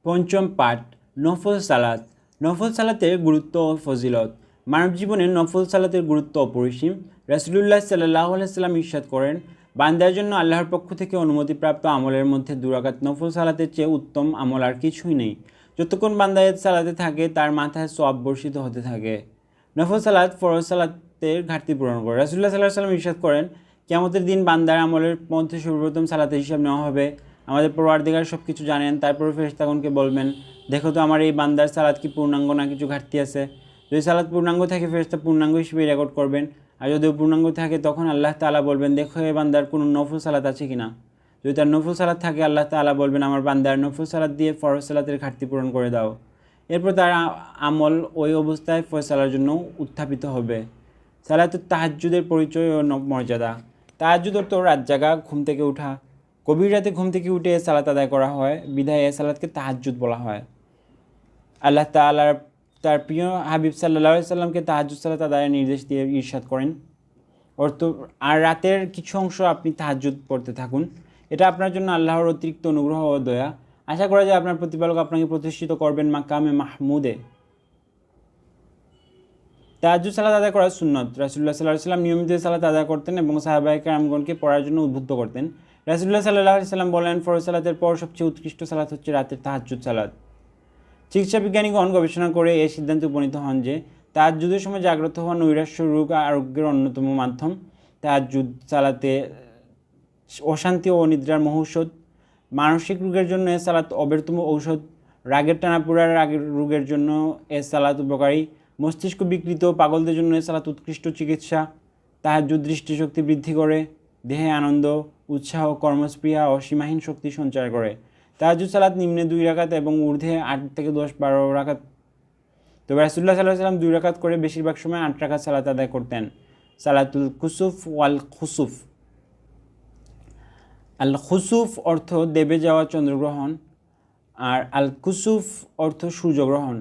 পঞ্চম পাঠ নফল সালাত। নফল সালাতের গুরুত্ব ও ফজিলত। মানব জীবনে নফল সালাতের গুরুত্ব অপরিসীম। রাসূলুল্লাহ সাল্লাল্লাহু আলাইহি সাল্লাম ইরশাদ করেন, বান্দার জন্য আল্লাহর পক্ষ থেকে অনুমতিপ্রাপ্ত আমলের মধ্যে 2 রাকাত নফল সালাতের চেয়ে উত্তম আমল আর কিছুই নেই। যতক্ষণ বান্দা সালাতে থাকে তার মাথায় সওয়াব বর্ষিত হতে থাকে। নফল সালাত ফরজ সালাতের ঘাটতি পূরণ করে। রাসূলুল্লাহ সাল্লাল্লাহু আলাইহি সাল্লাম ইরশাদ করেন, কিয়ামতের দিন বান্দার আমলের মধ্যে সর্বপ্রথম সালাতের হিসাব নেওয়া হবে। আমাদের পরওয়ারদিগার সব কিছু জানেন, তারপর ফেরেশতাগণকে বলবেন, দেখো তো আমার এই বান্দার সালাত কি পূর্ণাঙ্গ না কিছু ঘাটতি আছে। যদি সালাত পূর্ণাঙ্গ থাকে ফেরেশতা পূর্ণাঙ্গ হিসেবে রেকর্ড করবেন, আর যদি পূর্ণাঙ্গ থাকে তখন আল্লাহ তাআলা বলবেন, দেখো এই বান্দার কোনো নফল সালাত আছে কিনা। যদি তার নফল সালাত থাকে আল্লাহ তাআলা বলবেন, আমার বান্দার নফল সালাত দিয়ে ফরজ সালাতের ঘাটতি পূরণ করে দাও। এরপর তার আমল ওই অবস্থায় ফয়সালার জন্য উত্থাপিত হবে। সালাতুত তাহাজ্জুদের পরিচয় ও মর্যাদা। তাহাজ্জুদ অর্থ রাত জাগা, ঘুম থেকে ওঠা। গভীর রাতে ঘুম থেকে উঠে সালাত আদায় করা হয়, বিধায় এ সালাতকে তাহাজ্জুদ বলা হয়। আল্লাহ তাআলা তার প্রিয় হাবিব সাল্লাল্লাহু আলাইহি সাল্লামকে তাহাজ্জুদ সালাত আদায়ের নির্দেশ দিয়ে ইরশাদ করেন, অর্থ আর রাতের কিছু অংশ আপনি তাহাজ্জুদ পড়তে থাকুন। এটা আপনার জন্য আল্লাহর অতিরিক্ত অনুগ্রহ ও দয়া। আশা করা যায় আপনার প্রতিপালক আপনাকে প্রতিষ্ঠিত করবেন মাকামে মাহমুদে। তাহাজ্জুদ সালাত আদায় করা সুন্নত। রাসূলুল্লাহ সাল্লাল্লাহু আলাইহি সাল্লাম নিয়মিত সালাত আদায় করতেন এবং সাহাবায়ে কেরামগণকে পড়ার জন্য উদ্বুদ্ধ করতেন। রাসূলুল্লাহ সাল্লাল্লাহু আলাইহি সাল্লাম বলেন, ফরজ সালাতের পর সবচেয়ে উৎকৃষ্ট সালাত হচ্ছে রাতের তাহাজ্জুদ সালাত। চিকিৎসা বিজ্ঞানীগণ গবেষণা করে এই সিদ্ধান্তে উপনীত হন যে তাহাজ্জুদের সময় জাগ্রত হওয়া নৈরাশ্য রোগ আরোগ্যের অন্যতম মাধ্যম। তাহাজ্জুদ সালাতে অশান্তি ও অনিদ্রার মহৌষধ। মানসিক রোগের জন্য এ সালাত অবেরতম ঔষধ। রাগের টানাপোড়ার রাগের রোগের জন্য এ সালাত উপকারী। মস্তিষ্ক বিকৃত পাগলদের জন্য এ সালাত উৎকৃষ্ট চিকিৎসা। তাহাজ্জুদ দৃষ্টিশক্তি বৃদ্ধি করে, দেহে আনন্দ, উৎসাহ, কর্মস্পৃহা ও সীমাহীন শক্তি সঞ্চার করে। তাহাজ্জুদ সালাত নিম্নে 2 রাকাত এবং ঊর্ধ্বে 8 থেকে 10, 12 রাকাত। তবে রাসূলুল্লাহ সাল্লাল্লাহু আলাইহি সাল্লাম 2 রাকাত করে বেশিরভাগ সময় 8 রাকাত সালাত আদায় করতেন। সালাতুল কুসুফ ওয়াল খুসুফ। আল খুসুফ অর্থ দেবে যাওয়া চন্দ্রগ্রহণ, আর আল কুসুফ অর্থ সূর্যগ্রহণ।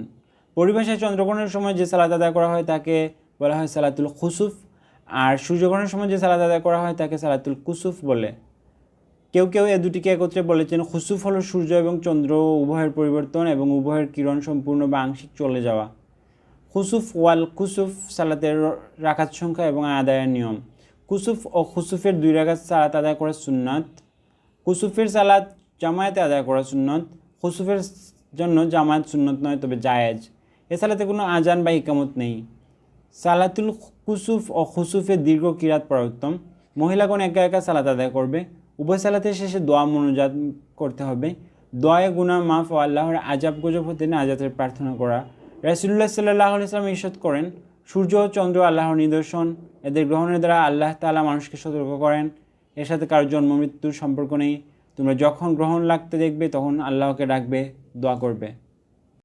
পরিভাষায় চন্দ্রগ্রহণের সময় যে সালাত আদায় করা হয় তাকে বলা হয় সালাতুল খুসুফ, আর সূর্যগ্রহণের সময় যে সালাত আদায় করা হয় তাকে সালাতুল কুসুফ বলে। কেউ কেউ এ দুটিকে একত্রে বলেছেন। খুসুফ হলো সূর্য এবং চন্দ্র উভয়ের পরিবর্তন এবং উভয়ের কিরণ সম্পূর্ণ বা আংশিক চলে যাওয়া। খুসুফ ওয়াল কুসুফ সালাতের রাকাত সংখ্যা এবং আদায়ের নিয়ম। কুসুফ ও খুসুফের 2 রাকাত সালাত আদায় করা সুন্নাত। কুসুফের সালাত জামায়াতে আদায় করা সুন্নত। খুসুফের জন্য জামায়াত সুন্নত নয়, তবে জায়েজ। এ সালাতে কোনো আজান বা ইকামত নেই। সালাতুল কুসুফ ও খুসুফের দীর্ঘ কিরাত পড়া উত্তম। মহিলাগণ একা একা সালাত আদায় করবে। উভয় সালাতের শেষে দোয়া মনোজাত করতে হবে। দোয়ায়ে গুনাহ মাফ ও আল্লাহর আজাব গজব হতে নাজাতের প্রার্থনা করা। রাসূলুল্লাহ সাল্লাল্লাহু আলাইহি সাল্লাম ইরশাদ করেন, সূর্য ও চন্দ্র আল্লাহর নিদর্শন, এদের গ্রহণের দ্বারা আল্লাহ তাআলা মানুষকে সতর্ক করেন। এর সাথে কারো জন্ম মৃত্যুর সম্পর্ক নেই। তোমরা যখন গ্রহণ লাগতে দেখবে তখন আল্লাহকে ডাকবে, দোয়া করবে।